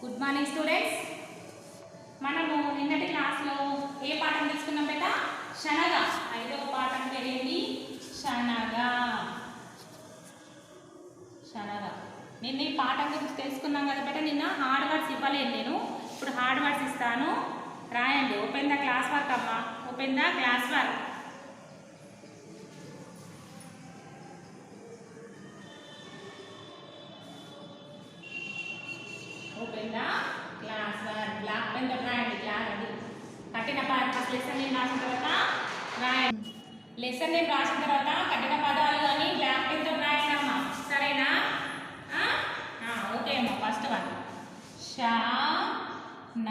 Good morning students. మనము నిన్నటి క్లాస్లో ఏ పాఠం తీసుకున్నాం బేట? శనగ. 5వ పాఠం పేరేంటి? శనగ. శనగ. నిన్న ఈ పాఠం గురించి తెలుసుకున్నాం కదా బేట. నిన్న హార్డ్ వర్డ్స్ ఇవ్వలేదు నేను, ఇప్పుడు హార్డ్ వర్డ్స్ ఇస్తాను, రాయండి. ఓపెన్ ద క్లాస్ వర్క్ అమ్మా, open the class work. Open the class work. Black pen తో రాయండి. క్లాస్ అది కఠిన ఫస్ట్ లెసన్ నేమ్ రాసిన తర్వాత రాయండి. లెసన్ నేమ్ రాసిన తర్వాత కఠిన పదాలు అని బ్లాక్ పెన్ తో రాయండి అమ్మా, సరేనా? ఓకే అమ్మా. ఫస్ట్ వన్ శనగ.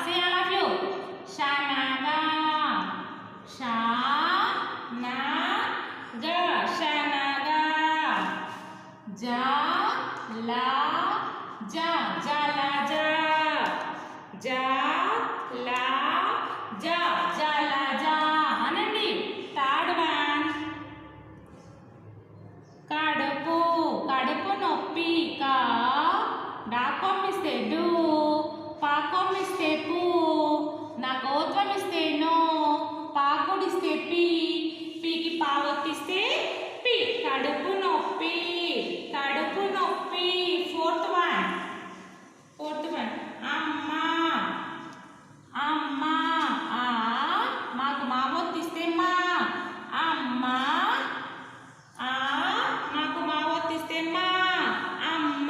Say all of you. శనగ. శనగ. శనగ. జలజ. జలజ. జలజ. జలజ అనండి. థర్డ్ వన్ కడుపు. కడుపు నొప్పి. కా. డాకొమ్ ఇస్తే డు. పాకొమ్ ఇస్తే పు. నకోత్వం ఇస్తే నో. పాకుడిస్తే పి. పికి పావొత్తిస్తే పి. కడుపు నొప్పి. కడుపు నొప్పి. ఫోర్త్ వన్ అమ్మ. అమ్మ. ఆ మాకు మావొత్తిస్తే మా. అమ్మ. ఆ మాకు మావొత్తిస్తే మా. అమ్మ.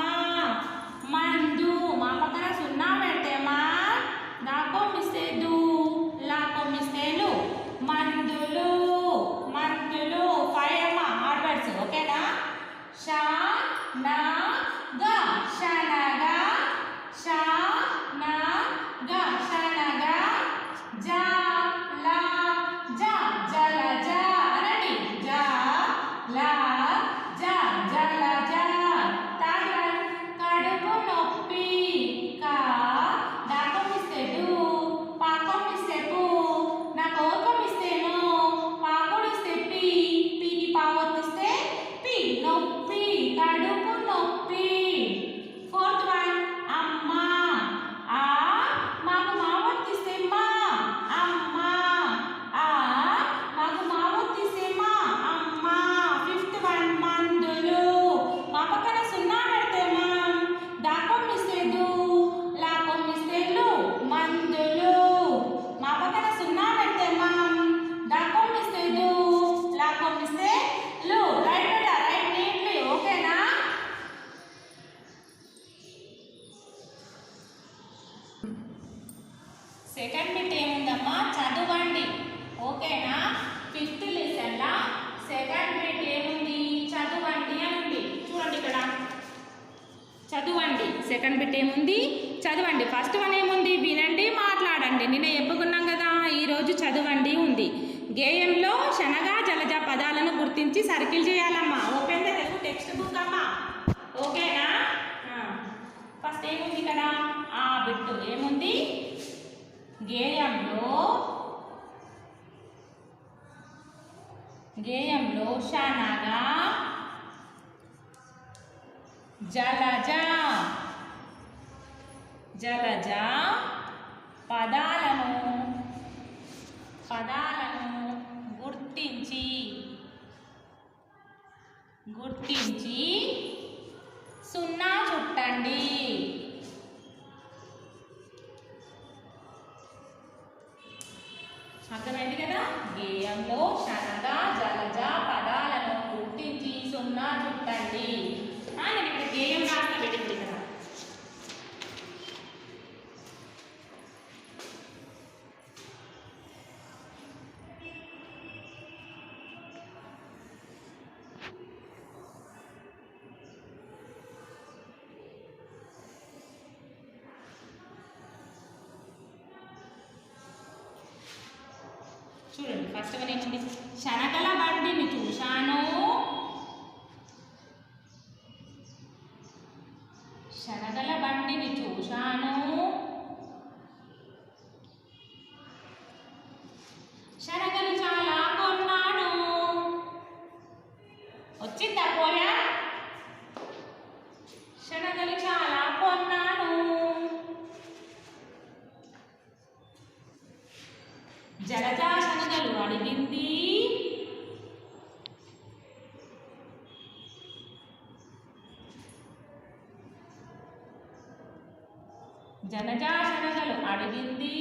మందు. మా పక్కన సున్నా పెడితే మా. నాకొమ్మిస్తే దు. లాకొమ్మిస్తే లు. మందులు. మందులు. 5 అమ్మ హార్డ్ వర్డ్స్, ఓకేనా? శనగ. శనగ. శనగ. శనగ. జలజ. జలజ అనండి. జలజ. జలజ. థర్డ్ వన్ కడుపు నొప్పి. కా. డాకొమ్మిస్తే డు. పాకొమ్మిస్తే పు. నాకోత్వమిస్తే నో. పాకుడిస్తే పి. పికి పావొత్తిస్తే పి. నొప్పి. కడుపు నొప్పి. ఫోర్త్ వన్ అమ్మ. ఆ మాకు మావొత్తిస్తే మా. అమ్మ. ఆ మాకు మావొత్తిస్తే మా. అమ్మ. ఫిఫ్త్ వన్ మందులు. మా పక్కన సున్నా పెడితే మా. డాకొమ్మిస్తే దు. లాకొమ్మిస్తే లు. మందులు. మా పక్కన సున్నా పెడితే మా. డాకొమ్మిస్తే దు. లాకొమ్మిస్తే లు. రైట్ బేటా, రైట్ నీట్లీ, ఓకేనా? సెకండ్ బిట్ ఏముందమ్మా? చదవండి, ఓకేనా? 5th లెసన్లో సెకండ్ బిట్ ఏముంది? చదవండి అని ఉంది. చూడండి ఇక్కడ, చదవండి. సెకండ్ బిట్ ఏముంది? చదవండి. ఫస్ట్ వన్ ఏముంది? వినండి, మాట్లాడండి. నిన్న చెప్పుకున్నాం కదా, ఈరోజు చదవండి ఉంది. గేయంలో శనగ జలజ పదాలను గుర్తించి సర్కిల్ చేయాలమ్మా. ఓపెన్ ద టెక్స్ట్ బుక్ అమ్మా, ఓకేనా? ఫస్ట్ ఏముంది ఇక్కడ? ఆ బిట్టు ఏముంది? గేయంలో శనగ జలజ. జలజ పదాలను గుర్తించి సున్నా చుట్టండి. అర్థమైంది కదా? గేయంలో శనగ జలజ పదాలను గుర్తించి సున్నా చుట్టండి. నేను ఇక్కడ గేయం రాసిన పెట్టింది కదా. చూడండి, ఫస్ట్ వన్ ఏముంది? శనగల బండిని చూశాను. శనగల బండిని చూశాను. శనగలు చాలా కొన్నాను. వచ్చిందా పోయా? శనగలు చాలా కొన్నాను. జలజా శనగలు అడిగింది,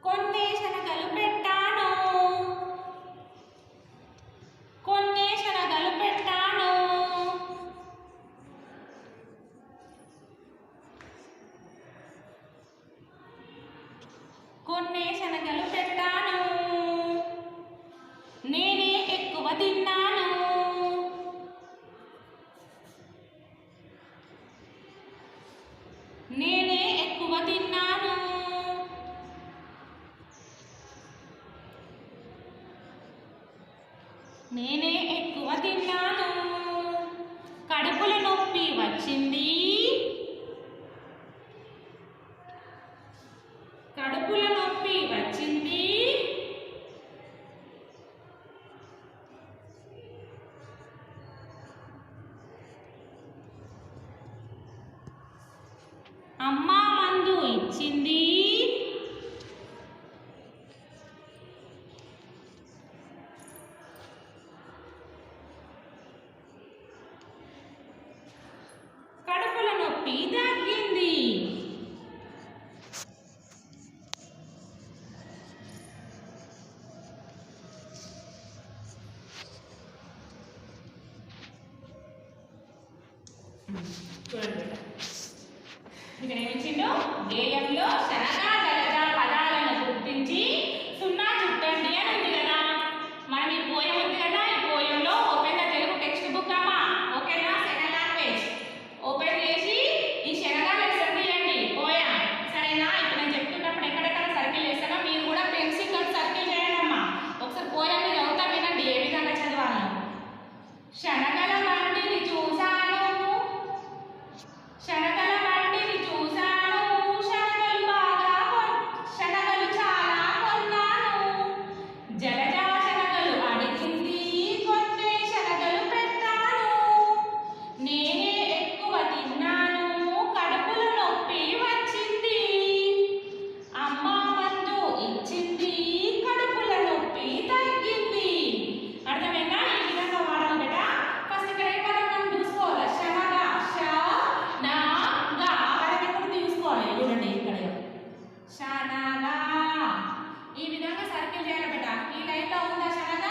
కొన్ని శనగలు పెట్టాను, కొన్ని శనగలు పెట్టాను. కొన్ని శనగలు పెట్టాను, నేనే ఎక్కువ తిన్నాను. నేనే ఎక్కువ తిన్నాను. నేనే ఎక్కువ తిన్నాను. కడుపుల నొప్పి వచ్చింది, కడుపుల నొప్పి వచ్చింది. అమ్మ మందు ఇచ్చింది, కడుపుల నొప్పి తగ్గింది. చూడండి ఇక్కడ ఏమిచ్చిండు, గేయంలో శనగా జలజా పదాలను గుర్తించి సున్నా చుట్టండి అని ఉంది కదా. మనం ఈ పోయం ఉంది కదా, ఈ పోయంలో open the Telugu textbook అమ్మా, ఓకేనా, సెకండ్ లాంగ్వేజ్ ఓపెన్ చేసి ఈ శనగా లెసన్ తీయండి పోయం, సరేనా. ఇప్పుడు నేను చెప్తున్నప్పుడు ఎక్కడెక్కడ సర్కిల్ చేస్తానో మీరు కూడా పెన్సిల్ తోటి సర్కిల్ చేయండి అమ్మా. ఒకసారి పోయాన్ని చదువుతా వినండి ఏ విధంగా చదవాలో. శనగల బండిని చూశాను, శనగల బండిని చూశాను, శనగలు బాగా శనగలు చాలా కొన్నాను. జలజా శనగలు అడిగింది, కొన్ని శనగలు పెట్టాను. నేనే ఎక్కువ తిన్నాను, కడుపుల నొప్పి వచ్చింది. అమ్మ మందు ఇచ్చింది, కడుపుల నొప్పి తగ్గింది. అర్థమైందా? ఈ విధంగా వాడాలి బేటా. ఫస్ట్ ఇక్కడ ఏ పదం మనం చూసుకోవాలి, శనగ, శనగ పదం ఎక్కడ తీసుకోవాలి చూడండి, ఇక్కడ శనగ. ఈ విధంగా సర్కిల్ చేయాలి బేటా. ఈ లైన్ లో ఉందా శనగ?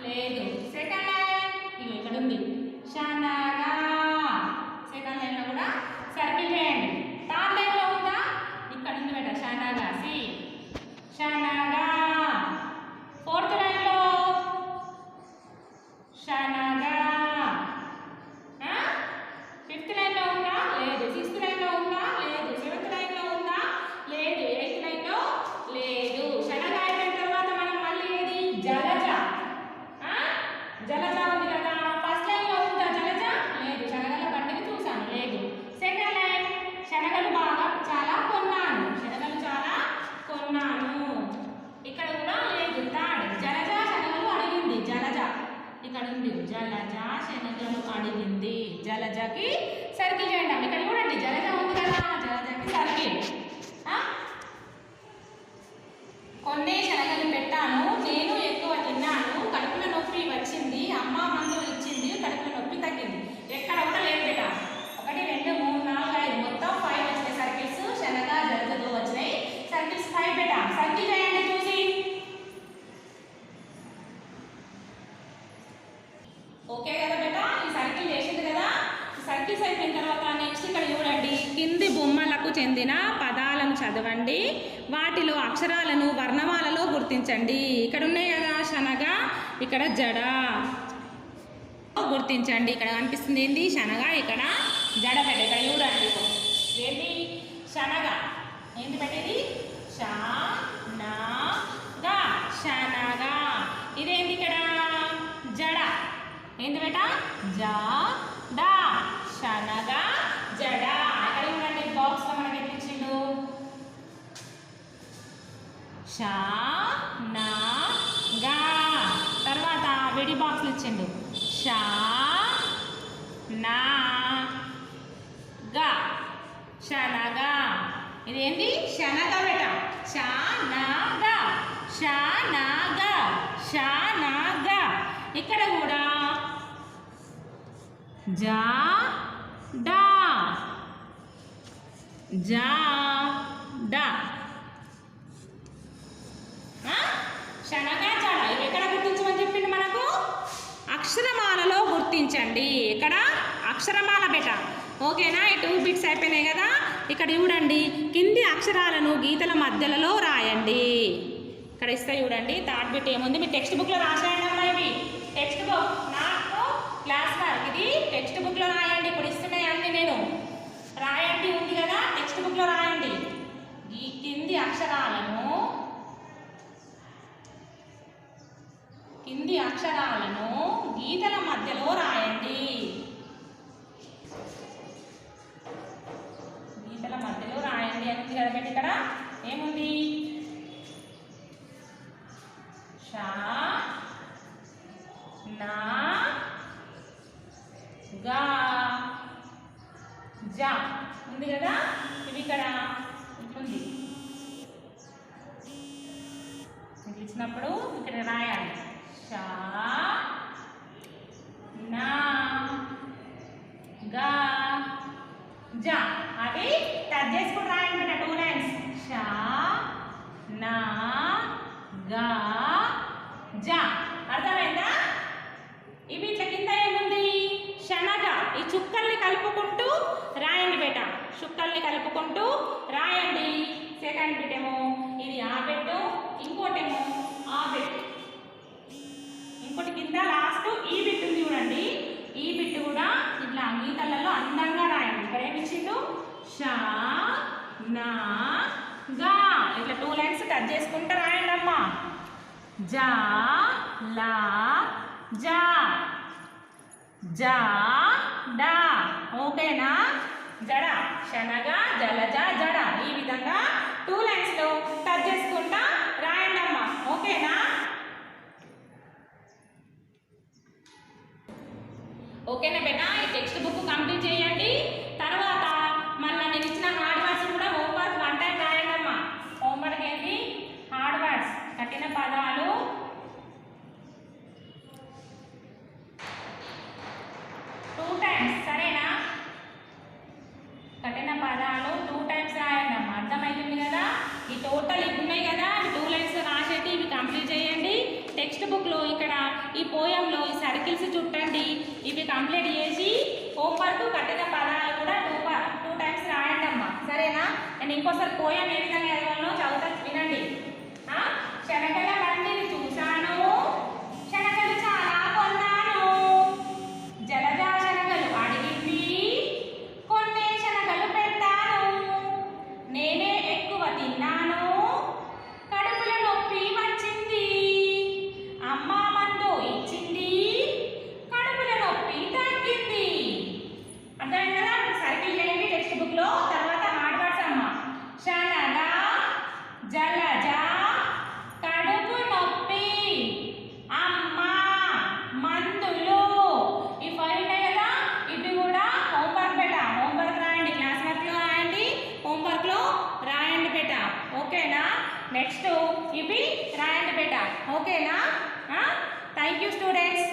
లేదు. సెకండ్ లైన్ ఇగో ఇక్కడ ఉంది శనగ, సెకండ్ లైన్ లో కూడా సర్కిల్ చేయండి. థర్డ్ లైన్ లో ఉందా? ఇక్కడ ఉంది బేటా శనగ, సి శనగ. ఫోర్త్ లైన్ లో శనగ. ఫిఫ్త్ లైన్ లో ఉందా? లేదు. సిక్స్త్ లైన్ లో ఉందా? లేదు. సెవెంత్ లైన్ లో ఉందా? లేదు. ఎయిత్ లైన్ లో లేదు. శనగ అయిపోయిన తర్వాత మనం మళ్ళీ ఏది, జలజ. జలజ ఉంది కదా, ఫస్ట్ లైన్ లో ఉందా జలజ? లేదు. శనగల బండిని చూసాను, లేదు. సెకండ్ లైన్ శనగలు బాగా చాలా కొన్నాను, శనగలు చాలా కొన్నాను, ఇక్కడ కూడా లేదు. థర్డ్ జలజ శనగలు అడిగింది, జలజ ఇక్కడ ఉంది జలజ శనగలు అడిగింది. జలజకి సర్కిల్ చేయండి. ఇక్కడ చూడండి జలజ ఉంది కదా, జలజకి సర్కిల్. కొన్ని శనగలు పెట్టాను, నేను ఎక్కువ తిన్నాను, కడుపుల నొప్పి వచ్చింది. అమ్మ మందు ఇచ్చింది, కడుపుల నొప్పి తగ్గింది. ఎక్కడ కూడా లేదు బేట. 1 2 3 4 5 మొత్తం 5 వచ్చినాయి సర్కిల్స్. శనగ జలజతో వచ్చినాయి సర్కిల్స్ 5 బేట. సర్కిల్ చేయండి చూసి. ఓకే కదా బేటా, ఈ సర్కిల్ చేసింది కదా. ఈ సర్కిల్స్ అయిపోయిన తర్వాత నెక్స్ట్ ఇక్కడ చూడండి, కింది బొమ్మలకు చెందిన పదాలను చదవండి, వాటిలో అక్షరాలను వర్ణమాలలో గుర్తించండి. ఇక్కడ ఉన్నాయి కదా శనగ, ఇక్కడ జడ గుర్తించండి. ఇక్కడ కనిపిస్తుంది ఏంది శనగ, ఇక్కడ జడ పెట్ట. ఇక్కడ చూడండి ఏంటి శనగ, ఏంటి పెట్టేది శనగ, శనగ. ఇదేంటి ఇక్కడ జడ, ఏంటి బేట జడ, శనగ జడ. ఇక్కడ చూడండి బాక్స్ లో మనకి ఎట్లిచ్చిండు శనగ. తర్వాత విడి బాక్స్లు ఇచ్చిండు శనగ, శనగ. ఇదేంటి శనగ బేట, శనగ, శనగ, శనగ. ఇక్కడ కూడా జడ, జా డా శనగా జడ ఇవి ఎక్కడ గుర్తించమని చెప్పింది మనకు అక్షరమాలలో గుర్తించండి ఇక్కడ అక్షరమాల బెట ఓకేనా ఈ 2 బిట్స్ అయిపోయినాయి కదా ఇక్కడ చూడండి కింది అక్షరాలను గీతల మధ్యలో రాయండి ఇక్కడ ఇస్తే చూడండి థర్డ్ బిట్ ఏముంది మీ టెక్స్ట్ బుక్లో రాసేయండి అమ్మా ఇవి టెక్స్ట్ బుక్ నాకు క్లాస్ వర్క్ ఇది టెక్స్ట్ బుక్లో రాయండి ఇప్పుడు ఇస్తున్నాయి అన్ని నేను రాయండి ఉంది కదా టెక్స్ట్ బుక్లో రాయండి ఈ కింది అక్షరాలను గీతల మధ్యలో రాయండి గీతల మధ్యలో రాయండి అని ఉంది కదా ఇక్కడ ఏముంది షా నా గా జా ఉంది కదా ఇది ఇక్కడ ఉంది ఇచ్చినప్పుడు ఇక్కడ రాయాలి షా నా గా జా అది టచ్ చేసుకుని రాయండి బిడ్డ 2 లైన్స్ షా నా గా జా అర్థమైందా ఇవి ఇట్లా కింద ఏముంది శనగ ఈ చుక్కల్ని కలుపుకుంటూ రాయండి బేట చుక్కల్ని కలుపుకుంటూ రాయండి సెకండ్ బిట్ ఏమో ఇది ఆ పెట్టు ఇంకోటేమో ఆ పెట్టు ఇంకోటి కింద లాస్ట్ ఈ బిట్ ఉంది చూడండి ఈ బిట్ కూడా ఇట్లా గీతలలో అందంగా రాయండి ఇక్కడ ఏమి ఇచ్చిండు షా నా గా ఇట్లా 2 లైన్స్ టచ్ చేసుకుంటూ రాయండి అమ్మా జా లా జా జా డా ఓకేనా జడ శనగ జలజ జడ ఈ విధంగా 2 లైన్స్లో టచ్ చేసుకుంటా రాయండి అమ్మా ఓకేనా ఓకేనా బేటా ఈ టెక్స్ట్ బుక్ కంప్లీట్ చేయండి తర్వాత మళ్ళీ నేను ఇచ్చిన హార్డ్ వర్డ్స్ కూడా హోంవర్క్ 1 టైం రాయండి అమ్మా హోంవర్క్ ఏంటి హార్డ్ వర్డ్స్ కఠిన పదాలు 2 టైమ్స్ సరేనా కఠిన పదాలు 2 టైమ్స్ రాయండి అమ్మా అర్థమవుతుంది కదా ఈ టోటల్ ఇవి ఉన్నాయి కదా ఇవి 2 లైన్స్ రాసేటి ఇవి కంప్లీట్ చేయండి టెక్స్ట్ బుక్లో ఇక్కడ ఈ పోయంలో ఈ సర్కిల్స్ చుట్టండి ఇవి కంప్లీట్ చేసి హోంవర్క్ కఠిన పదాలు కూడా 2 టైమ్స్ రాయండి అమ్మా సరేనా నేను ఇంకోసారి పోయం ఏ విధంగా చదవాలో చదువుతా వినండి శనగల బండిని చూశాను శనగలు చాలా కొన్నాను జలజ శనగలు అడిగింది కొన్ని శనగలు పెట్టాను నేనే ఎక్కువ తిన్నాను కడుపులో నొప్పి వచ్చింది అమ్మ మందు ఇచ్చింది కడుపులో నొప్పి తగ్గింది అర్థమైంది కదా సర్కిల్ చేయండి టెక్స్ట్ బుక్లో తర్వాత హార్డ్ వర్డ్స్ అమ్మ శనగ జలజ కడుపు నొప్పి అమ్మ మందులు ఈ 5 ఉన్నాయి కదా ఇవి కూడా హోంవర్క్ బేట హోంవర్క్ రాయండి క్లాస్ వర్క్లో రాయండి హోంవర్క్లో రాయండి బేట ఓకేనా నెక్స్ట్ ఇవి రాయండి బేట ఓకేనా థ్యాంక్ యూ స్టూడెంట్స్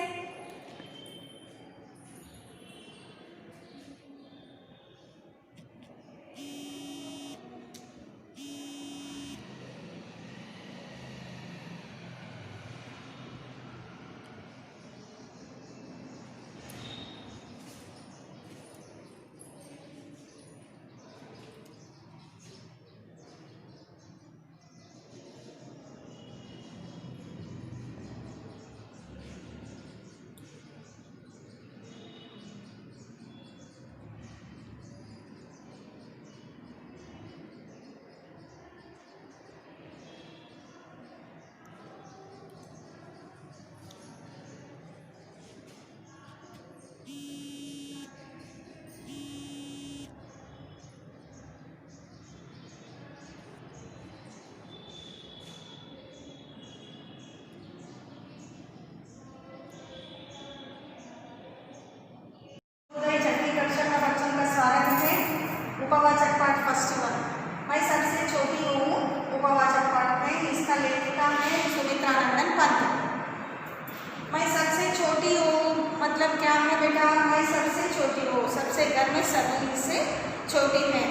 उपवाचक पाठ फर्स्ट वन मैं सबसे छोटी हूँ उपवाचक पाठ में इसका लेखिका है सुमित्रानंदन पंत। मैं सबसे छोटी हूँ मतलब क्या है बेटा मैं सबसे छोटी हूँ सबसे घर में सभी से छोटी है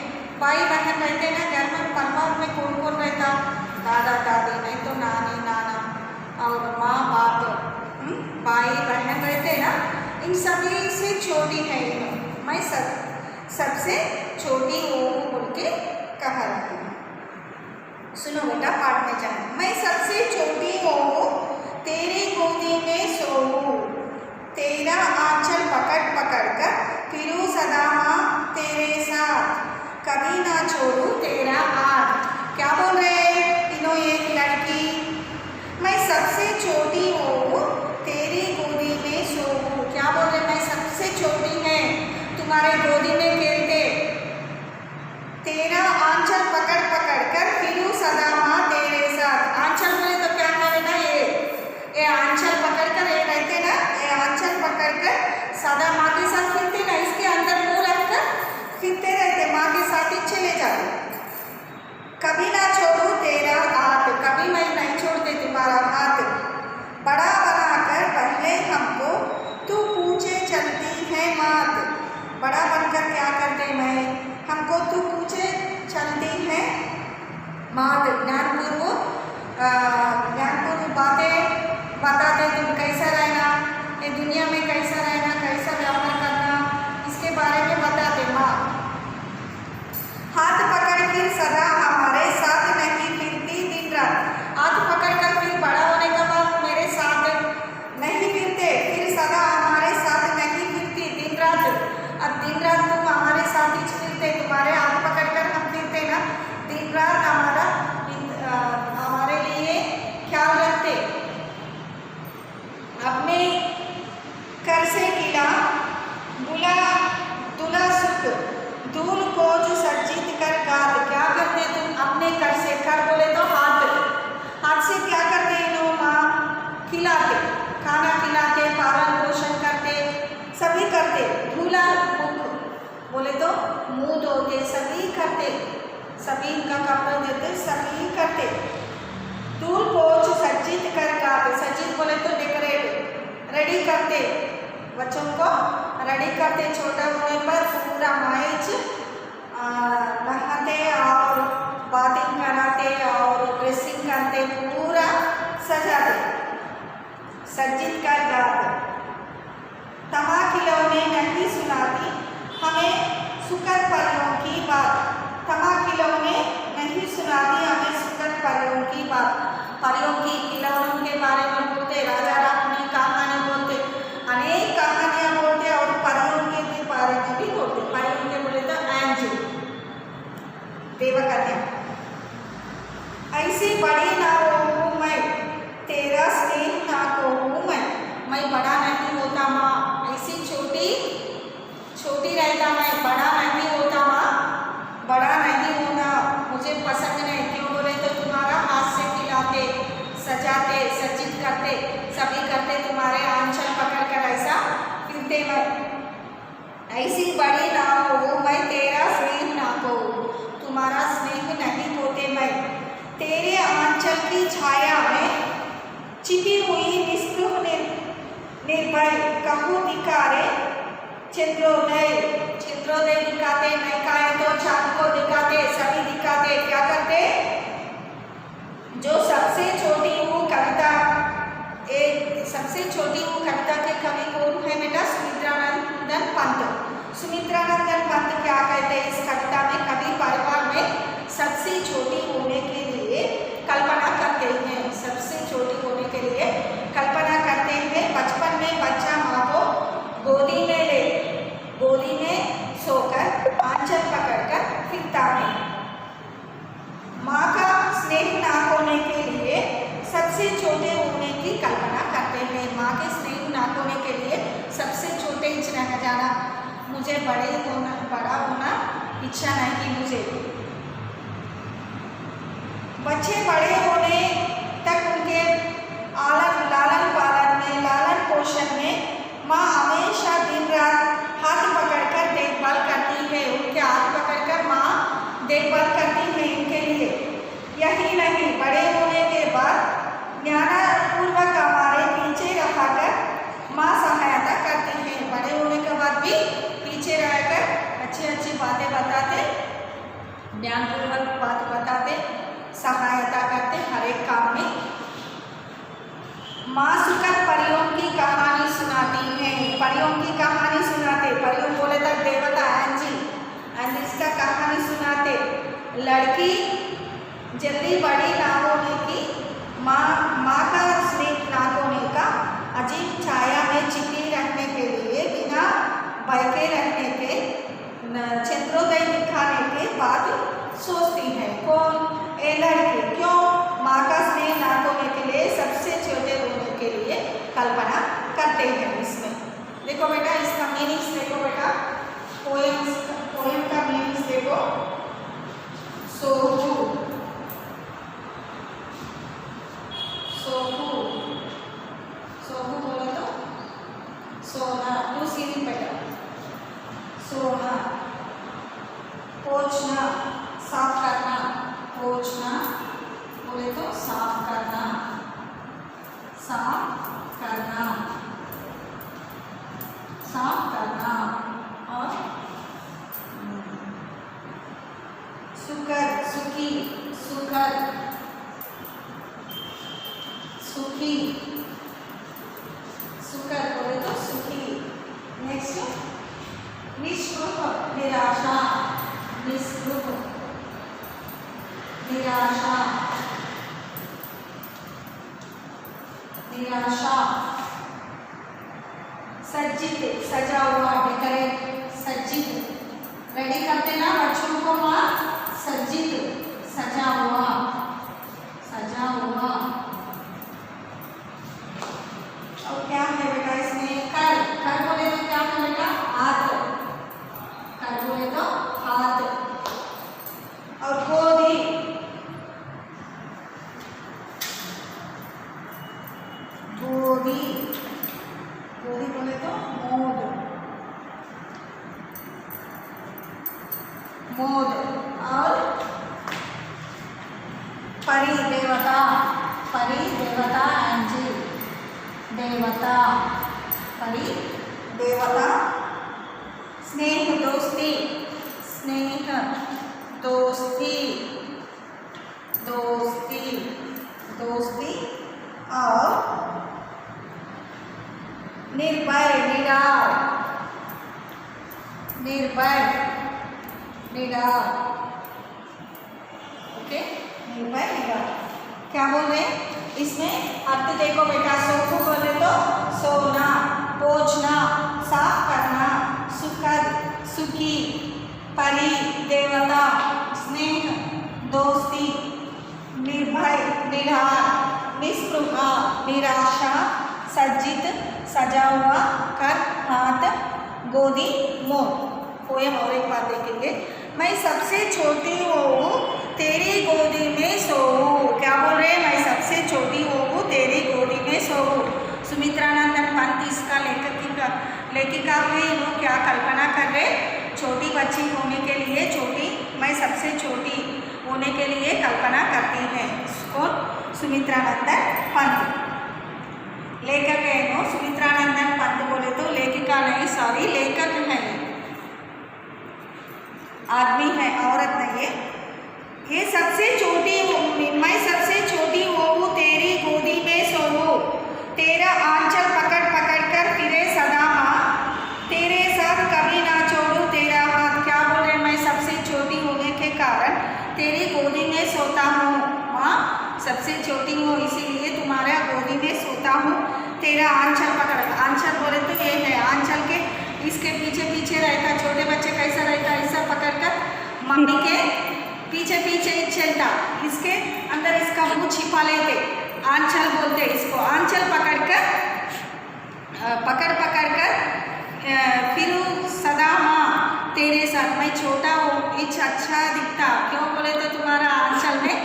भाई बहन रहते ना घर में, परिवार में कौन कौन रहता? दादा दादी, नहीं तो नानी नाना और माँ बाप, भाई बहन रहते ना, इन सभी से छोटी है मैं सबसे छोटी हूँ बोल के कहा रही हूँ। सुनो बेटा, पाठ में जाए। मैं सबसे छोटी हूँ, तेरी गोदी में सोऊं, तेरा आंचल पकड़ पकड़ कर फिरूं सदा माँ तेरे साथ, कभी ना छोड़ू तेरा हाथ। क्या बोल रहे हैं तीनों एक लड़की? मैं सबसे छोटी हूँ, तेरी गोदी में सोऊं। क्या बोल रहे? मैं सबसे छोटी है, तुम्हारे गोदी में खेलते, तेरा आंचल पकड़ पकड़ कर फिरूं सदा माँ तेरे साथ। आंचल बोले तो क्या है ना, ये आंचल पकड़ कर, ये रहते ना, ये आंचल पकड़ कर सदा माँ के साथ फिरते ना, इसके अंदर मुंह रखकर फिरते रहते, माँ के साथ ही चले जाते। कभी ना छोड़ू तेरा हाथ, कभी मैं नहीं छोड़ते तुम्हारा हाथ। बड़ा बनाकर पहले हमको तू पूछे चलती है मात। बड़ा बनकर क्या करते मैं, हमको तू पूछे चलती है मात। ज्ञानपूर्वक बातें बताते, तुम कैसा रहना, ये दुनिया में कैसा रहना, कैसा व्यवहार करना, इसके बारे में बताते माँ। हाथ पकड़ फिर सदा हमारे साथ नहीं फिरती दिन रात। हाथ पकड़ कर फिर बड़ा होने के बाद मेरे साथ नहीं फिरते, फिर सदा हमारे साथ नहीं फिरती दिन रात। अब दिन रात तुम हमारे साथ ही फिरते, तुम्हारे हाथ पकड़ कर हम फिरते ना, दिन रात हमारे लिए ख्याल रखते। अपने कर से किला बुला दुला सुख, दूल को जो सज्जित कर गाद। क्या करते तुम अपने कर से? कर बोले तो हाथ से क्या करते हैं लोग? माँ खिलाते, खाना खिलाते, पालन पोषण करते, सभी करते। धूला मुख बोले तो मुंह धोते, सभी करते, सभी इनका कपड़ा देते, सभी करते। दूल पोछ सज्जित कर गाद, सज्जित बोले तो डेकोरेट, रेडी करते, बच्चों को रेडी करते। छोटा होने पर पूरा मैच नहाते और बाथिंग कराते और ड्रेसिंग करते, पूरा सजाते, सज्जित कर गाते। तमा खिलौने नहीं सुनाती हमें सुखद पलों की बात। तमा खिलौने नहीं सुनाती हमें सुखद पलों की बात। पलों की, खिलौनों के बारे में बोलते, राजा रानी कहानी बोलते, अनेक कहानियाँ बोलते और परियों के बारे में भी बोलते। परियों के बोले तो एंजल, देवकन्या। ऐसी बड़ी ना हूँ मैं, तेरा स्नेह ना को हूँ मैं बड़ा नहीं होता माँ, ऐसी छोटी रहता मैं, बड़ा नहीं होता माँ, बड़ा नहीं होना मुझे पसंद नहीं। क्यों बोले तो तुम्हारा हाथ से खिलाते, सजाते, सज्जित करते, सभी करते, तुम्हारे आंचल पकड़ कर ऐसा फिरते मैं। ऐसी बड़ी ना हो मैं, तेरा स्नेह ना को, तुम्हारा स्नेह नहीं होते मैं। तेरे आंचल की छाया में छिपी हुई निष्ठुर निर्भय, कहूँ दिखारे चंद्रोदय। चंद्रोदय दिखाते, नहीं कहे तो चांद को दिखाते, सभी दिखाते। क्या करते? जो सबसे छोटी हूँ कविता, एक सबसे छोटी हूँ कविता के कवि कौन है बेटा? सुमित्रानंदन पंत। सुमित्रानंदन पंत क्या कहते हैं इस कविता में? कवि परिवार में सबसे छोटी होने के लिए कल्पना करते हैं, सबसे छोटी होने के लिए कल्पना करते हैं। बचपन में बच्चा माँ को गोदी में ले, गोदी में सोकर आंचल पकड़कर फिरता है। माँ का स्नेह ना होने के लिए सबसे छोटे होने की कल्पना करते हैं। माँ के स्नेह ना होने के लिए सबसे छोटे ही रह जाना, मुझे बड़ा होना इच्छा नहीं कि मुझे। बच्चे बड़े होने तक उनके लालन पालन में, लालन पोषण में माँ हमेशा दिन रात हाथ पकड़कर देखभाल करती है। उनके हाथ पकड़कर माँ देखभाल करती है इनके लिए। यही नहीं, बड़े होने के बाद ज्ञानपूर्वक हमारे पीछे रहकर माँ सहायता करती है। बड़े होने के बाद भी पीछे रहकर अच्छी अच्छी बातें बताते ज्ञानपूर्वक बात बताते, सहायता करते हर एक काम में। माँ सुकत परियों की कहानी सुनाती है, परियों की कहानी सुनाते, परियों बोले तक देवता एंजिल इसका कहानी सुनाते। लड़की जल्दी बड़ी ना होने की, माँ का स्नेह ना होने का, अजीब छाया में छिपी रहने के लिए, बिना बैठे रहने के, चंद्रोदय दिखाने के बाद सोचती है। कौन? ए लड़की। क्यों? माँ का स्नेह ना होने के लिए, सबसे छोटे होने के लिए कल्पना करते हैं। इसमें देखो बेटा, इसका मीनिंग्स देखो बेटा, पोएम का मीनिंग्स देखो। सोहू, सोहू, सोहू बोले तो सोना, टू सीरिंग बेटा, सोना। पोंछना, साफ करना, पोंछना बोले तो साफ करना, साफ करना, साफ करना। और सुखद, सुखी, सुखद, सुखी, सुखद बोले तो सुखी। नेक्स्ट निष्पृह, निराशा, निष्पृह, निराशा, निराशा। सज्जित, सजा हुआ, डेकोरेट, सज्जित, रेडी करते ना बच्चों को माँ, सज्जित, सजा हुआ, सजा हुआ। और क्या है बेटा इसमें? कर, कर बोले तो क्या है बेटा? हाथ, कर बोले तो हाथ। और गोदी, गोदी, गोदी बोले तो मोद, मोद। और परी, देवता, परी, देवता, एंजिल, देवता, परी, देवता। स्नेह, दोस्ती, स्नेह, दोस्ती, दोस्ती, दोस्ती। और निर्भय, निडर, निर्भय, निडर। ओके, निर्भय, निडर। क्या बोल रहे हैं इसमें? अर्थ देखो बेटा। सोखू बोले तो सोना, पोंछना, साफ करना, सुखद, सुखी, परी, देवता, स्नेह, दोस्ती, निर्भय, निडर, निस्पृह, निराशा, सज्जित, सजा हुआ, कर, हाथ, गोदी, मोर। पोएम और एक बार देखेंगे। मैं सबसे छोटी हूँ, तेरी गोदी में सोऊं। क्या बोल रहे हैं? मैं सबसे छोटी हूँ, तेरी गोदी में सोऊं। सुमित्रानंदन पंत इसका लेखिका है। लोग क्या कल्पना कर रहे? छोटी बच्ची होने के लिए, छोटी, मैं सबसे छोटी होने के लिए कल्पना करती है। कौन? सुमित्रानंदन पंत। लेखक है नो सुमित्रानंदन पंत बोले तो लेखिका नहीं, सॉरी, लेखक है, आदमी है, औरत नहीं है। ये सबसे छोटी हूँ, मैं सबसे छोटी हूँ, तेरी गोदी में सोऊं। तेरा आंचल पकड़ पकड़ कर फिरे सदा माँ, तेरे साथ कभी ना छोड़ू तेरा हाथ। क्या बोल रहे? मैं सबसे छोटी होने के कारण तेरी गोदी में सोता हूँ माँ, सबसे छोटी हूँ इसीलिए तुम्हारा गोदी में सोता हूँ। तेरा आंचल पकड़, आंचल बोले तो ये है, आंचल के इसके पीछे पीछे रहता। छोटे बच्चे कैसा रहता? ऐसा पकड़ कर मम्मी के पीछे पीछे ही चलता, इसके अंदर इसका मुंह छिपा लेते, आंचल बोलते इसको। आंचल पकड़ पकड़ कर फिर सदा माँ तेरे साथ, मैं छोटा हूँ, इच अच्छा दिखता। क्यों बोले तो तुम्हारा आंचल में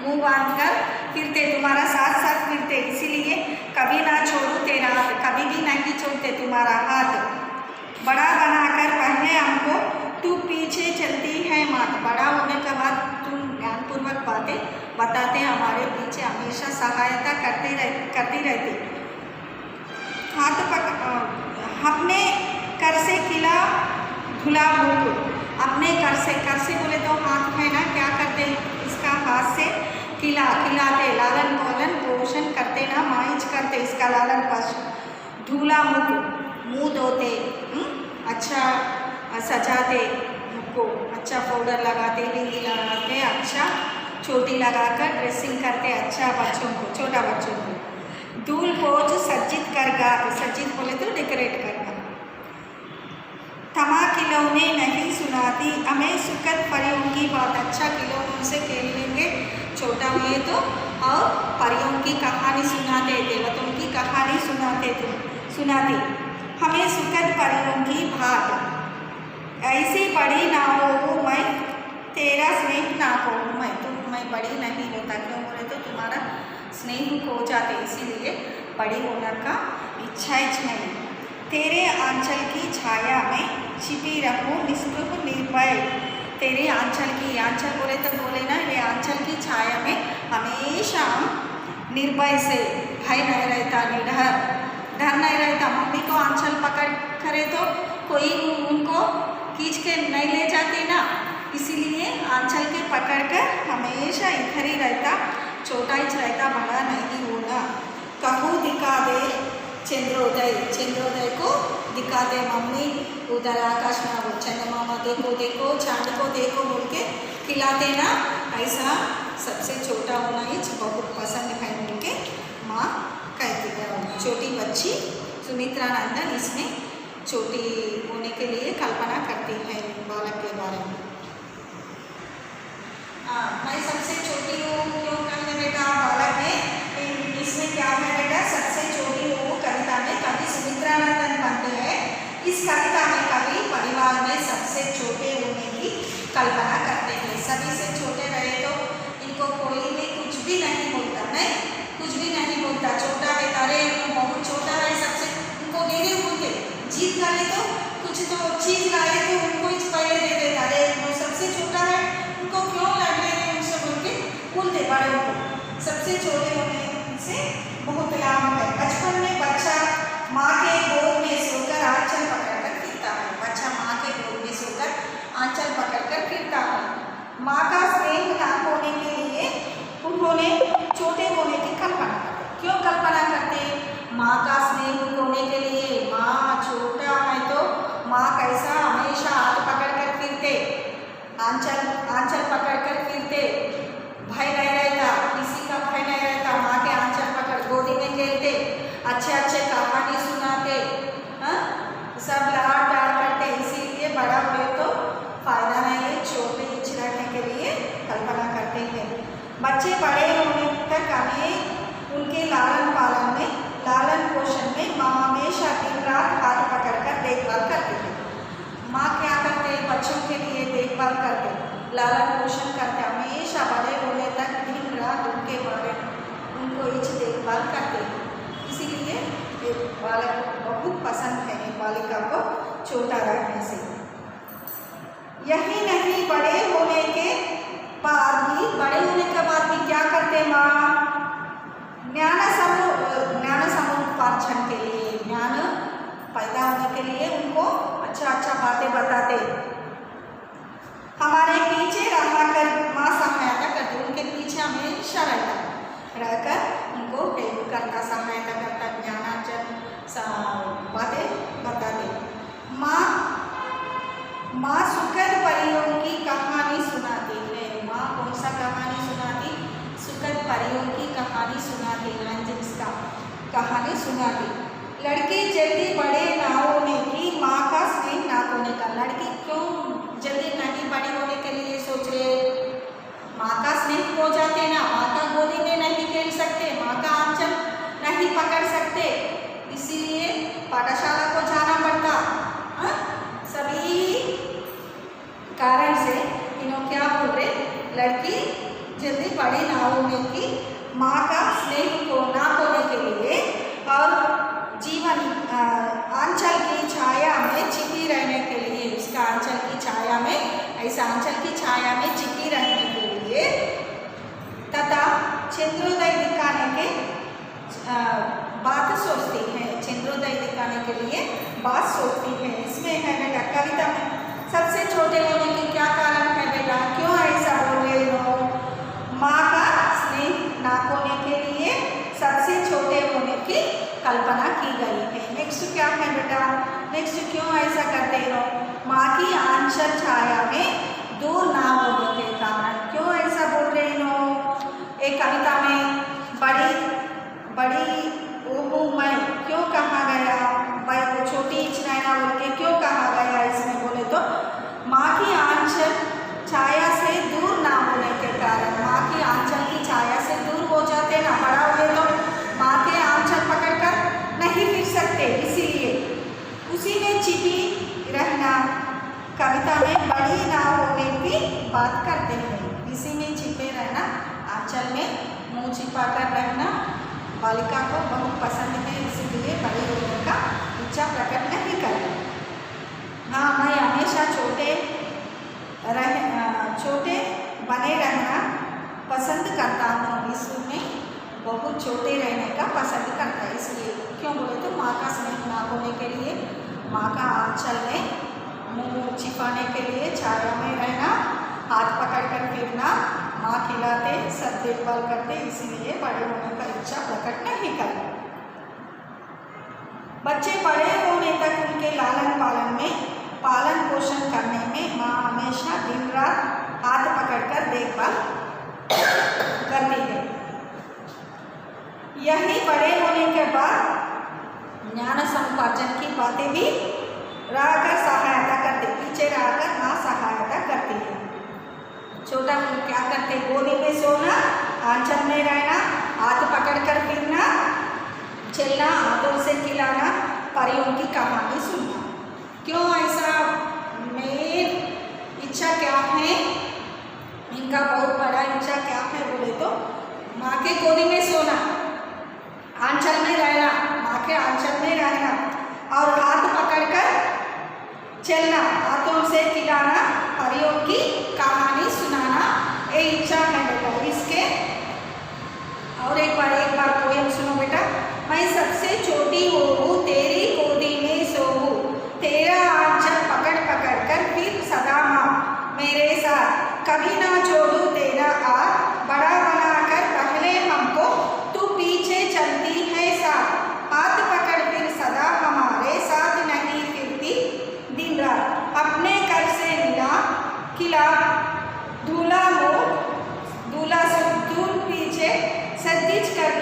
मुंह बांध कर फिरते, तुम्हारा साथ साथ फिरते, इसीलिए कभी ना छोड़ू तेरा हाथ, कभी भी नहीं छोड़ते तुम्हारा हाथ। बड़ा बनाकर पहले हमको तू पीछे चलती है मात, बड़ा होने के बाद तुम ज्ञानपूर्वक बातें बताते हमारे पीछे हमेशा सहायता करती रहती। हाथ अपने कर से खिला धुला मुख, अपने कर से बोले तो हाथ है ना, क्या करते इसका हाथ से खिलाते, लालन पालन पोषण करते ना, माइज करते इसका लालन पालन, धूला मुँह धोते, अच्छा सजाते मुँह को, अच्छा पाउडर लगाते, बिंदी लगाते, अच्छा चोटी लगाकर ड्रेसिंग करते अच्छा बच्चों को, छोटा बच्चों को। दूल पोज सज्जित करगा, सज्जित बोले तो डेकोरेट करना। थमा खिलौने नहीं सुनाती, हमें सुखद परियों की बात, अच्छा खिलौनों से खेल लेंगे छोटा हुए तो, और परियों की कहानी सुनाते, देवतों की कहानी सुनाती, हमें सुखद परियों की बात, ऐसी बड़ी ना हो मैं तेरा स्नेह ना हो मैं, तो मैं बड़ी नहीं होता, क्यों बोले तो तुम्हारा स्नेह खो जाते, इसीलिए बड़ी होने का इच्छा नहीं। तेरे आंचल की छाया में छिपी रहूं निस्पृह निर्भय, तेरे आंचल बोले तो बोले ना, ये आंचल की छाया में हमेशा निर्भय से, भय नहीं रहता, डर नहीं रहता। मम्मी को आंचल पकड़ करे तो कोई उनको खींच के नहीं ले जाती ना, इसीलिए आंचल के पकड़ कर हमेशा इधर ही रहता, छोटा ही रहता, बड़ा नहीं होगा। कहूँ दिखा दे चंद्रोदय को दिखा दे मम्मी, उधर आकाश में वो चंद्रमा देखो चांद को देखो बोल के खिलाते ना, ऐसा सबसे छोटा होना ही बहुत पसंद है बोल के माँ कहती है। छोटी बच्ची सुमित्रा नंदन इसमें छोटी होने के लिए कल्पना करती है बालक के बारे में। मैं सबसे छोटी हूँ क्यों कहने बेटा बालक है, इसमें क्या है बेटा, सबसे छोटी हूँ कविता में कवि सुमित्रा नंदन बनते हैं। इस कविता में कवि परिवार में सबसे छोटे होने की कल्पना करते हैं। सभी से छोटे रहे तो इनको कोई भी कुछ भी नहीं बोलता, छोटा है तारे बहुत छोटा है, सबसे उनको देने बोलते, जीत करे तो कुछ तो चीज लाए तो उनको पहले दे देता, अरे वो सबसे छोटा है उनको क्यों लड़ने उनसे बोल के बोलते बड़ों को। सबसे छोटे होने से बहुत लाभ है। बचपन में बच्चा माँ के गोद में सोकर आंचल पकड़कर फिरता है, बच्चा माँ के गोद में सोकर आंचल पकड़कर फिरता है। माँ का स्नेह ना होने के लिए उन्होंने छोटे होने की कल्पना, क्यों कल्पना करते, माँ का स्नेह होने के लिए। माँ छोटा है तो माँ कैसा हमेशा हाथ पकड़ कर फिरते, आंचल पकड़ कर फिरते, भय नहीं रहता, किसी का भय नहीं रहता, माँ के आंचल पकड़ गोदी में खेलते, अच्छे कहानी सुनाते, सब लाड प्यार करते, इसीलिए बड़ा हुए तो फायदा नहीं है, छोटे रहने के लिए कल्पना करते हैं। बच्चे बड़े होने तक हमें उनके लालन पोषण में माँ हमेशा दिन रात हाथ पकड़कर देखभाल करती है। माँ क्या करते हैं, बच्चों के लिए देखभाल करते, लालन पोषण करते, हमेशा बड़े होने तक दिन रात उनके बारे उनको इच देखभाल करते हैं। इसीलिए ये बालक बहुत पसंद है बालिका को छोटा रखने से। यही नहीं, बड़े होने के बाद भी क्या करते माँ, ज्ञान समुपार्जन के लिए, ज्ञान पैदा होने के लिए उनको अच्छा बातें बताते, हमारे पीछे रहकर माँ सहायता करते, उनके पीछे हमेशा रहकर उनको हेल्प करता, सहायता करता, ज्ञानार्जन बातें बताते। माँ सुखद परियों की कहानी सुनाती है। माँ कौन सा कहानी सुनाती, सुखद परियों की कहानी सुनाती, एंजल्स का कहानी सुनाती। लड़की जल्दी बड़े ना होने की, माँ का स्नेह ना होने का। लड़की क्यों जल्दी नहीं बड़ी होने के लिए सोच रहे, माँ का स्नेह खो जाते ना, माँ का गोदी में नहीं खेल सकते, माँ का आंचल नहीं पकड़ सकते, इसीलिए पाठशाला को जाना पड़ता। सभी कारण से इन्हों क्या बोल रहे, लड़की जल्दी बड़ी ना होने की, माँ का स्नेह को ना होने के लिए, और जीवन आंचल की छाया में छिपी रहने के लिए, उसका आंचल की छाया में, ऐसा आंचल की छाया में छिपी रहने के लिए, तथा चंद्रोदय दिखाने के बात सोचती है, चंद्रोदय दिखाने के लिए बात सोचती है। इसमें है बेटा कविता में सबसे छोटे होने के क्या कारण है बेटा? क्यों ऐसा बोल रहे हो? माँ का स्नेह नाक होने के लिए सबसे छोटे होने की कल्पना की गई है। नेक्स्ट क्या है बेटा? नेक्स्ट क्यों ऐसा करते हो? माँ की आंचल छाया में दूर ना होने के कारण। क्यों ऐसा बोल रहे हो? एक कविता में बड़ी बड़ी ओहो मैं क्यों कहा गया? भाई वो छोटी नैना बोल के क्यों कहा गया इसमें बोले तो माँ की आंचल छाया से दूर ना होने के कारण। माँ की आंचल की छाया से दूर हो जाते ना, बड़ा हुए तो माँ के आंचल पकड़कर नहीं फिर सकते, इसीलिए उसी में छिपी रहना। कविता में बड़ी ना होने की बात करते हैं। इसी में छिपे रहना, आंचल में मुंह छिपा कर रहना बालिका को बहुत पसंद है, इसलिए बड़े होने का इच्छा प्रकट नहीं करना। हाँ, मैं हमेशा छोटे बने रहना पसंद करता हूँ। इसमें बहुत छोटे रहने का पसंद करता है, इसलिए क्यों बोले तो माँ का स्नेह ना होने के लिए, माँ का आंचल में मुँह छिपाने के लिए, छाया में रहना, हाथ पकड़ कर फिरना, माँ खिलाते सब देखभाल करते, इसीलिए बड़े होने का इच्छा प्रकट नहीं करते। बच्चे बड़े होने तक उनके लालन पालन में, पालन पोषण करने में माँ हमेशा दिन रात हाथ पकड़कर देखभाल करती है। यही बड़े होने के बाद ज्ञान समुपार्जन की बातें भी रहकर सहायता करते, पीछे रहकर माँ सहायता करती है। छोटा क्या करते? गोदी में सोना, आंचल में रहना, हाथ पकड़कर फिरना, चलना, हाथों से खिलाना, परियों की कहानी सुनना। क्यों ऐसा? मेन इच्छा क्या है इनका? बहुत बड़ा इच्छा क्या है बोले तो माँ के गोदी में सोना, आंचल में रहना, माँ के आंचल में रहना और हाथ पकड़कर चलना, हाथों से खिलाना, परियों की कहानी सुनाना, ये इच्छा है बेटा इसके। और एक बार पोएम सुनो बेटा। मैं सबसे छोटी हूँ, तेरी गोदी में सोऊं, तेरा आंचल पकड़ पकड़ कर फिर सदा माँ मेरे साथ, कभी ना छोड़ू तेरा हाथ, बड़ा बनाकर पहले हमको तू पीछे चलती है साथ, हाथ पकड़ फिर सदा हमारे साथ नहीं फिरती दिन रात, अपने घर से मिला खिला दूल्हा मुँह दूल्हा दूर पीछे सज्जिज कर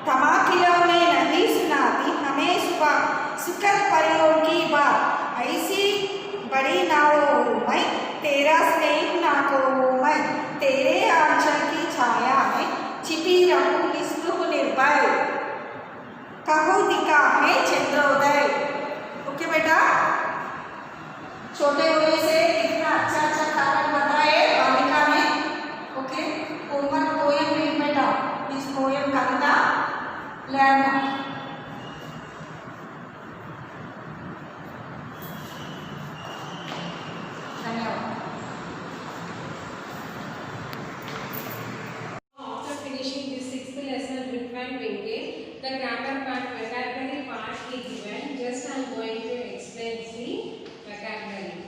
धमाकियों में नहीं सुनाती हमें सुबह सुखद परियों की बात, ऐसी बड़ी ना हो मैं, तेरा स्नेह ना को मैं, तेरे आंचल की छाया में छिपी रहूं निस्पृह निर्भय, कहो दिखा है चंद्रोदय। ओके बेटा, छोटे होने से कितना अच्छा कारण बताए बालिका ने। ओके, होमवर्क पोएम रीड बेटा, इस पोएम कविता लर्न। धन्यवाद। After finishing this sixth lesson with my Pinky, the grammar part, vocabulary part is given. Just I am going to explain the vocabulary.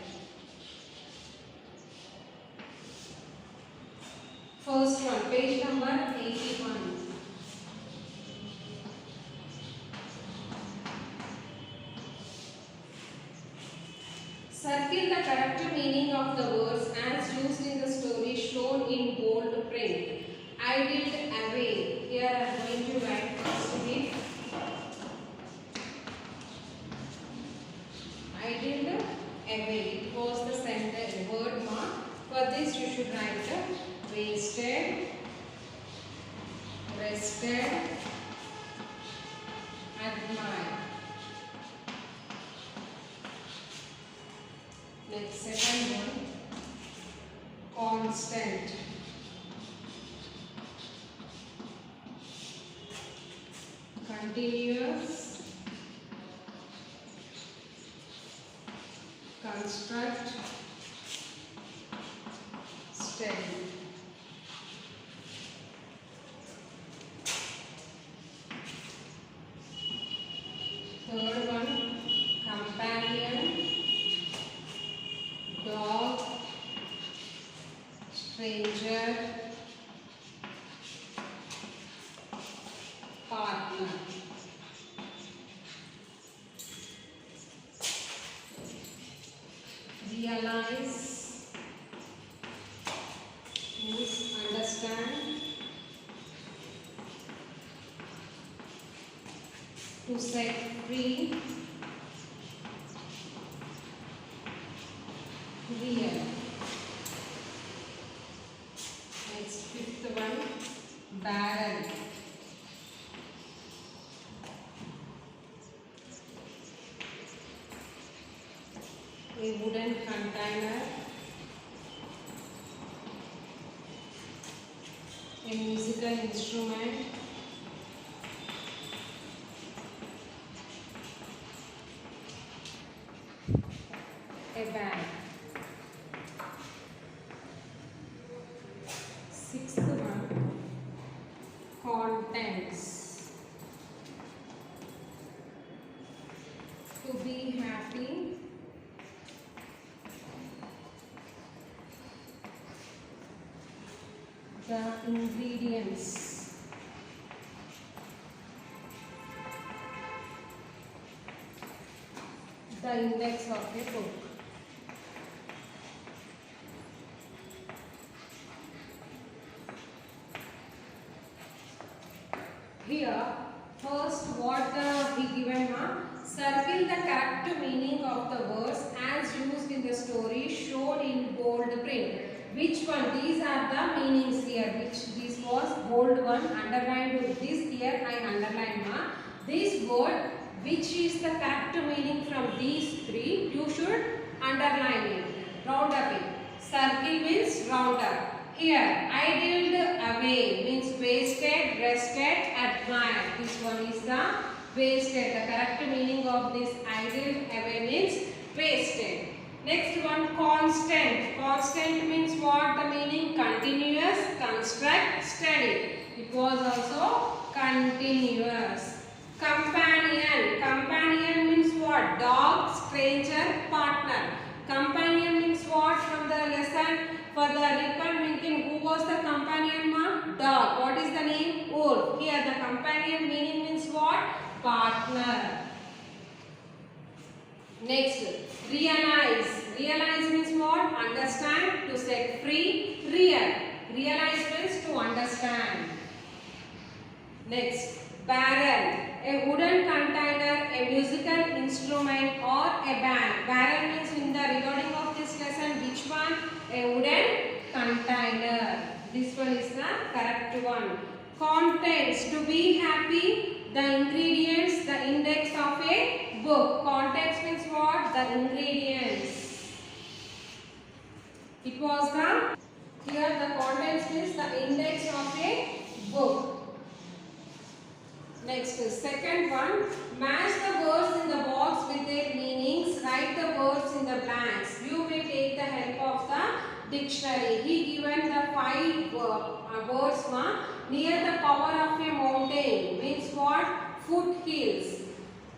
First one, page number 81. Circle the correct meaning of the words as used in the story shown in bold print. Idled away. Here I am going to write first bit. Idled away. It was the sentence word mark. For this you should write wasted, rested, admired. Next, second one, constant. Continuous, construct, steady. Third one, companion, realize means understand, to set free, real. Next, fifth one, barrel. A wooden container, a musical instrument, a bag. Sixth one, contents. To be happy, the ingredients. The index of a book. Here, first what he given circle the correct meaning of the words as used in the story shown in bold print. Which one? These are the meanings here. Which this was bold one, underlined with this here I underlined this word, which is the correct meaning from these three, you should underline it. Round up it. Circle means round up. Here, idled away means wasted, rested, admired. This one is the wasted. The correct meaning of this idled away means wasted. Next one, constant. Constant means what? The meaning continuous, construct, steady. It was also continuous. Companion. Companion means what? Dog, stranger, partner. Companion means what? From the lesson for the Ripple Winking, who was the companion Dog. What is the name? Wolf. Here the companion meaning means what? Partner. Next, realize. Realize means what? Understand, to set free, real. Realize means to understand. Next, barrel. A wooden container, a musical instrument or a band. Barrel means in the recording of this lesson, which one? A wooden container. This one is the correct one. Contents. To be happy, the ingredients, the index of a book. Contents means what? The ingredients. It was the, here the contents means the index of a book. Next, second one, match the words in the box with their meanings, write the words in the blanks. You may take the help of the dictionary. He given the 5 words near the power of a mountain means what? Foothills.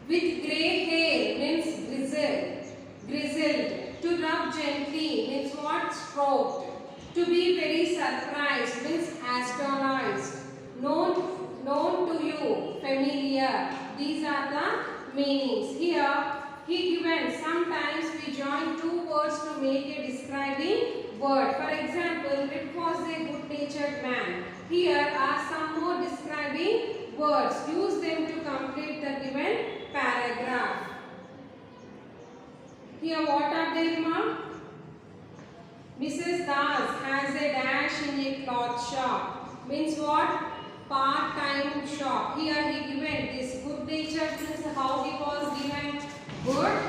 With grey hair means grizzled. Grizzled. To rub gently means what? Stroked. To be very surprised means astonished. Known to you, familiar. These are the meanings. Here, he given sometimes we join 2 words to make a describing word. For example, Rip was a good-natured man. Here are some more describing words. Use them to complete the given paragraph. Here, what are they, ma? Mrs. Das has a dash in a cloth shop. Means what? Part-time shop. Here he given this good nature means how he was given good,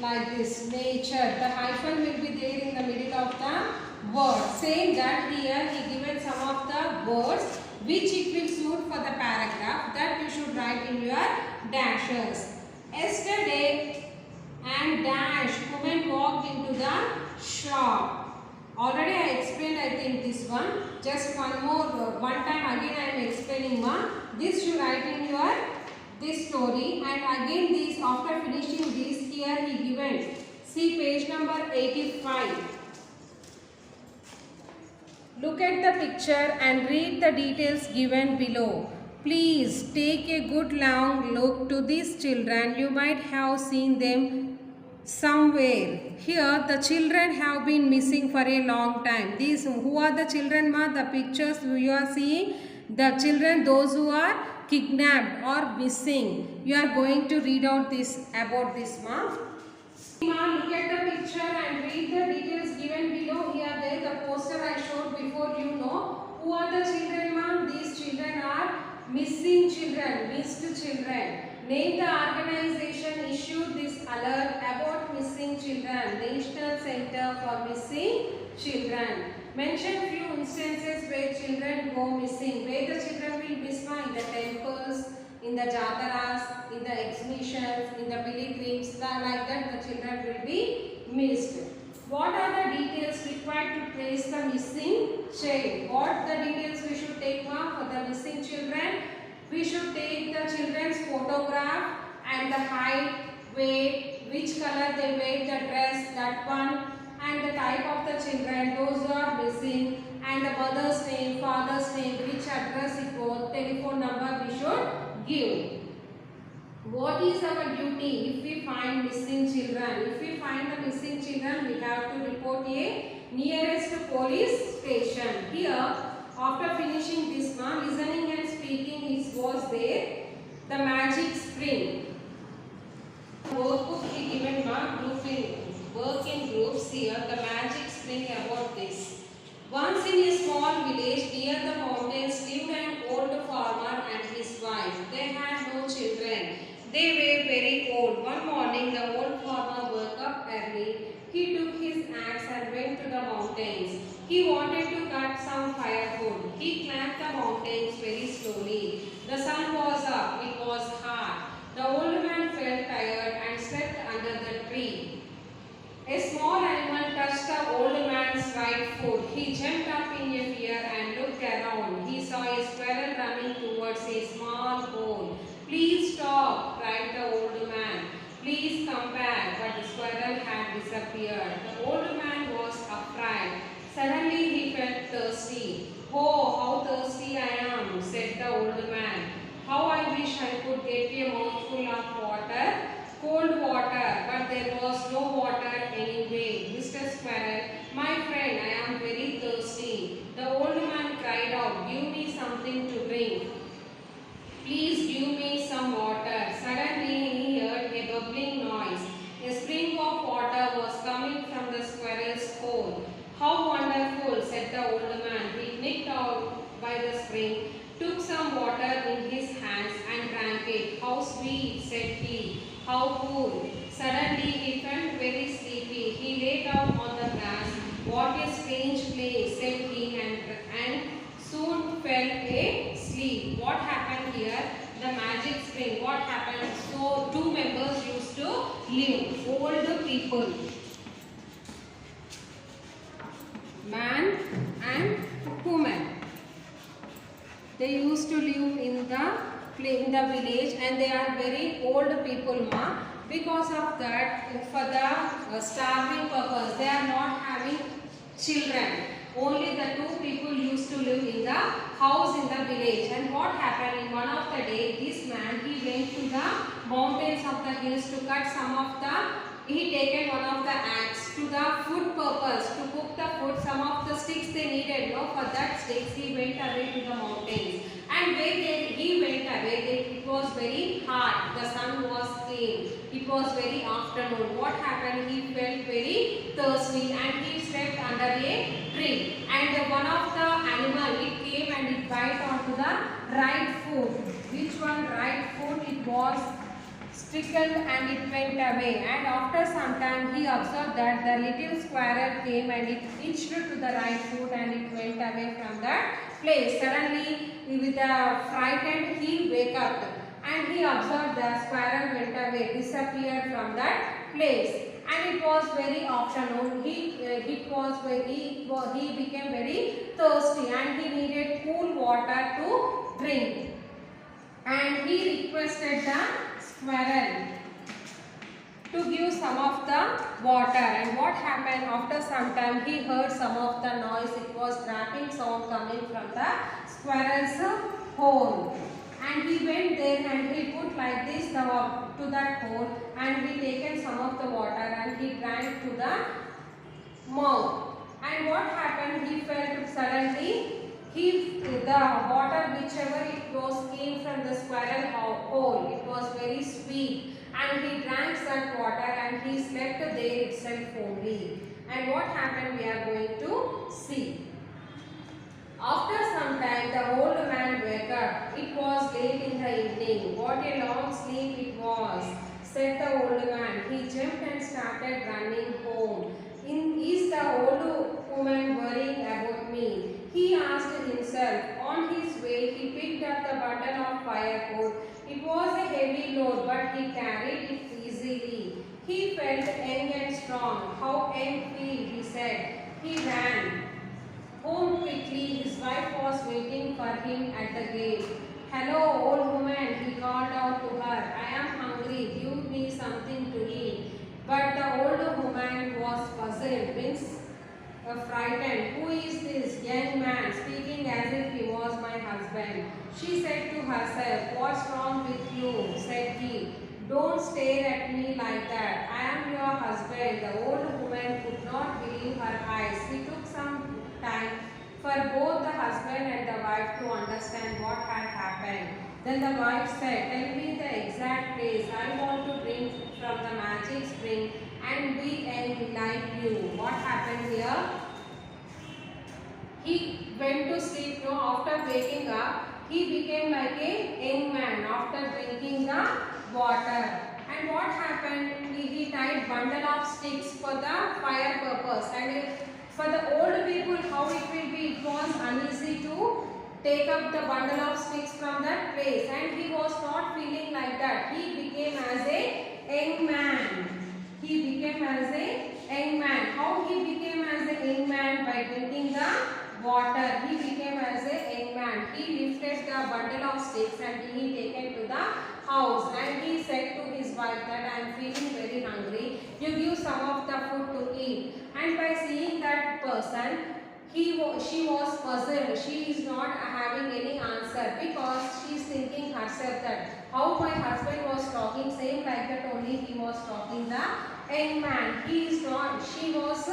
like this nature. The hyphen will be there in the middle of the word. Saying that here he given some of the words which it will suit for the paragraph that you should write in your dashes. Yesterday and dash women walked into the shop. Already I explained, I think, this one. Just one time again I am explaining one. This you write in your this story, and again this after finishing this here he given. See page number 85. Look at the picture and read the details given below. Please take a good long look to these children. You might have seen them somewhere. Here the children have been missing for a long time. These who are the children ma? The pictures you are seeing, the children, those who are kidnapped or missing. You are going to read out this about this ma. Ma, look at the picture and read the details given below. Here there the poster I showed before, you know. Who are the children ma? These children are missing children, missed children. Name the organization issued this alert about missing children. National Center for Missing Children. Mention few instances where children go missing. Where the children will miss ma? In the temples, in the jataras, in the exhibitions, in the pilgrims, like that the children will be missed. What are the details required to trace the missing child? What the details we should take ma for the missing children? We should take the children's photograph and the height, weight, which color they wear the dress, that one, and the type of the children, those who are missing, and the mother's name, father's name, which address it was, telephone number we should give. What is our duty if we find missing children? If we find the missing children, we have to report a nearest police station. Here, after finishing this one, listening and speaking was there. The magic spring. Workbook is given work in groups here. The magic spring about this. Once in a small village near the mountains lived an old farmer and his wife. They had no children. They were very old. One morning the old farmer woke up early. He took his axe and went to the mountains. He wanted to cut some firewood. He climbed the mountains very slowly. The sun was up. It was hot. The old man felt tired and slept under the tree. A small animal touched the old man's right foot. He jumped up in a fear and looked around. He saw a squirrel running towards a small hole. Please stop, cried the old man. Please come back. But the squirrel had disappeared. The old man was afraid. Suddenly he felt thirsty. Oh, how thirsty I am, said the old man. How I wish I could get a mouthful of water, cold water, but there was no water anyway. Mr. Squirrel, my friend, I am very thirsty. The old man cried out, give me something to drink. Please give me some water. Suddenly he heard a bubbling noise. A spring of water was coming from the squirrel's hole. How wonderful, said the old man. He nipped out by the spring, took some water in his hands and drank it. How sweet, said he. How cool. Suddenly he felt very sleepy. He lay down on the grass. What a strange place, said he, and soon fell asleep. What happened here? The magic spring. What happened? So two members used to live. Old people. Man and woman. They used to live in the village and they are very old people ma. Because of that, for the starving purpose, they are not having children. Only the two people used to live in the house in the village. And what happened in one of the day, this man, he went to the mountains of the hills to cut some of the, he taken one of the axe to the food purpose, to cook the food. Some of the sticks they needed, no, for that sticks he went away to the mountains. And when he went away, it was very hot, the sun was clean, it was very afternoon. What happened? He felt very thirsty and he slept under a tree. And one of the animal, it came and it bite onto the right foot. Which one? Right foot, it was tickled and it went away. And after some time he observed that the little squirrel came and it itched to the right foot and it went away from that place. Suddenly, with a frightened, he wake up and he observed the squirrel went away, disappeared from that place. And it was very afternoon. He became very thirsty and he needed cool water to drink. And he requested the squirrel to give some of the water. And what happened? After some time he heard some of the noise. It was rapping sound coming from the squirrel's hole. And he went there and he put like this to to that hole and he taken some of the water and he drank to the mouth. And what happened? He felt suddenly the water whichever it was came from the squirrel hole. It was very sweet and he drank that water and he slept there itself only. And what happened? We are going to see. After some time, the old man woke up. It was late in the evening. What a long sleep it was, said the old man. He jumped and started running home. Is the old woman worrying about me? He asked himself. On his way, he picked up the bundle of firewood. It was a heavy load, but he carried it easily. He felt young and strong. How young feel, he said. He ran home quickly. His wife was waiting for him at the gate. Hello, old woman, he called out to her. I am hungry. Give me something to eat. But the old woman was puzzled, means frightened. Who is this young man speaking as if he was my husband? She said to herself, what's wrong with you? Said he. Don't stare at me like that. I am your husband. The old woman could not believe her eyes. It took some time for both the husband and the wife to understand what had happened. Then the wife said, tell me the exact place. I want to drink from the magic spring and be young like you. What happened here? He went to sleep. No, after waking up, he became like a young man after drinking the water. And what happened? He tied bundle of sticks for the fire purpose. And for the old people, how it will be? It was uneasy to take up the bundle of sticks from that place. And he was not feeling like that. He became as a young man. He became as a young man. How he became as a young man? By drinking the water. He became as a young man. He lifted the bundle of sticks and he taken to the house. And he said to his wife that I am feeling very hungry. You give some of the food to eat. And by seeing that person, she was puzzled. She is not having any answer because she is thinking herself that how my husband was talking, same like that only he was talking the young man. He is not. She was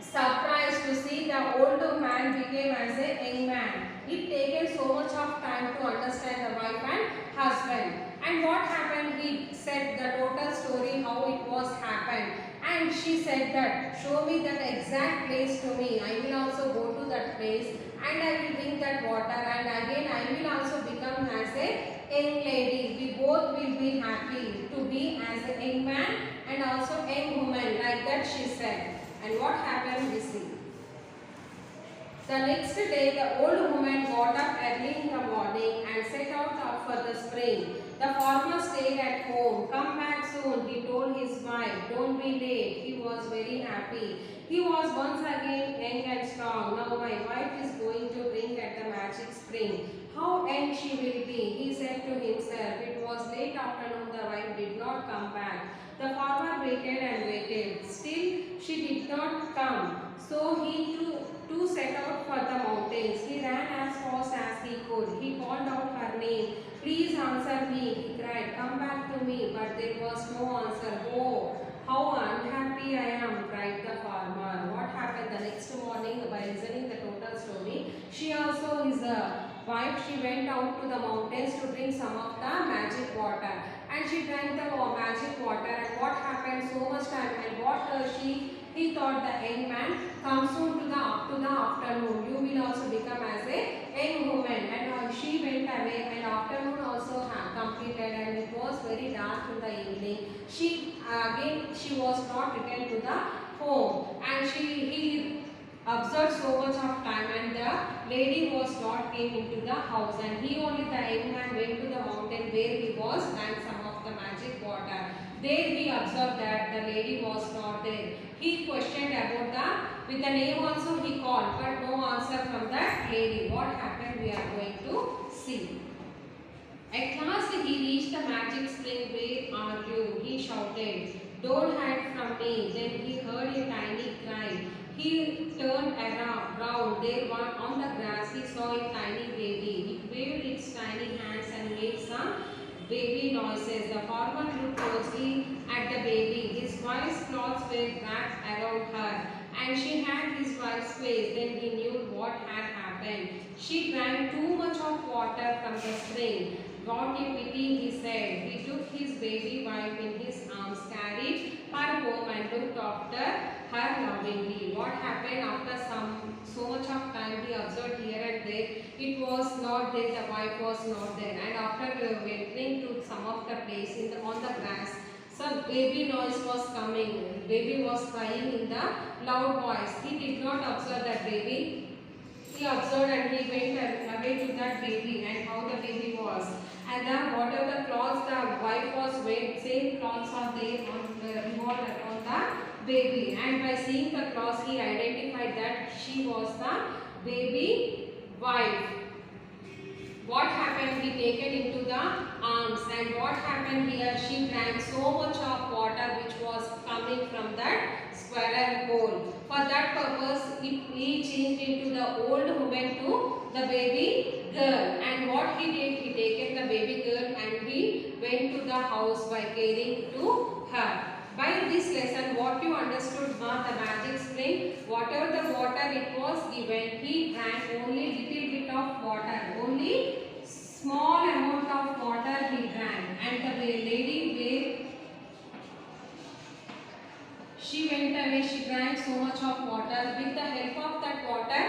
surprised to see the old man became as a young man. It taken so much of time to understand the wife and husband. And what happened? He said the total story how it was happened. And she said that show me that exact place to me. I will also go to that place and I will drink that water and again I will also become as a young lady. We both will be happy to be as a young man and also young woman, like that she said. And what happened we see. The next day the old woman got up early in the morning and set out for the spring. The farmer stayed at home. Come back soon, he told his wife. Don't be late. He was very happy. He was once again young and strong. Now my wife is going to drink at the magic spring. How young she will be, he said to himself. It was late afternoon. The wife did not come back. The farmer waited and waited. Still she did not come. So he too set out for the mountains. He ran as fast as he could. He called out her name. Please answer me, he cried. Come back to me. But there was no answer. Oh, how unhappy I am, cried the farmer. What happened the next morning by listening the total story? She also, his wife, she went out to the mountains to drink some of the magic water. And she drank the magic water. And what happened? So much time. And what he thought the young man, come soon to the afternoon. You will also become as a young woman. And she went away and afternoon also completed and it was very dark in the evening. She was not returned to the home and he observed so much of time and the lady was not came into the house and he only the young man went to the mountain where he was drank some of the magic water. There he observed that the lady was not there. He questioned about with the name also he called but no answer from that lady. What happened we are going to see. At last he reached the magic spring. Where are you? He shouted. Don't hide from me. Then he heard a tiny cry. He turned around. There on the grass he saw a tiny baby. It waved its tiny hands and made some baby noises. The farmer looked closely at the baby. His wife's clothes were wrapped around her, and she had his wife's face. Then he knew what had happened. She drank too much of water from the spring. What a pity, he said. He took his baby wife in his arms, carried her home, and looked after her lovingly. What happened after so much of time? He observed here and there. It was not there. The wife was not there. And after venturing to some of the place on the grass, some baby noise was coming. Baby was crying in the loud voice. He did not observe that baby. He observed and he went away to that baby and how the baby was. And then what are the clothes the wife was wearing, same clothes are there on the baby. And by seeing the clothes, he identified that she was the baby wife. What happened? He taken into the arms, and what happened here? She drank so much of water which was coming from that squirrel hole. For that purpose, he changed into the old woman to the baby girl. And what he did? He taken the baby girl and he went to the house by carrying to her. By this lesson, what you understood, Ma, the magic spring, whatever the water it was given, he drank only little bit of water, only small amount of water he drank. And the lady where she went away, she drank so much of water. With the help of that water,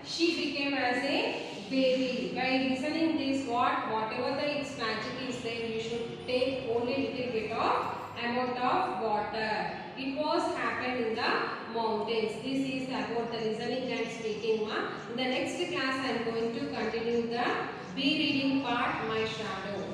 she became as a baby. By listening this, whatever the its magic is there, you should take only little bit of amount of water. It was happened in the mountains. This is about the listening and speaking, Ma. In the next class, I am going to continue the be reading part, My Shadow.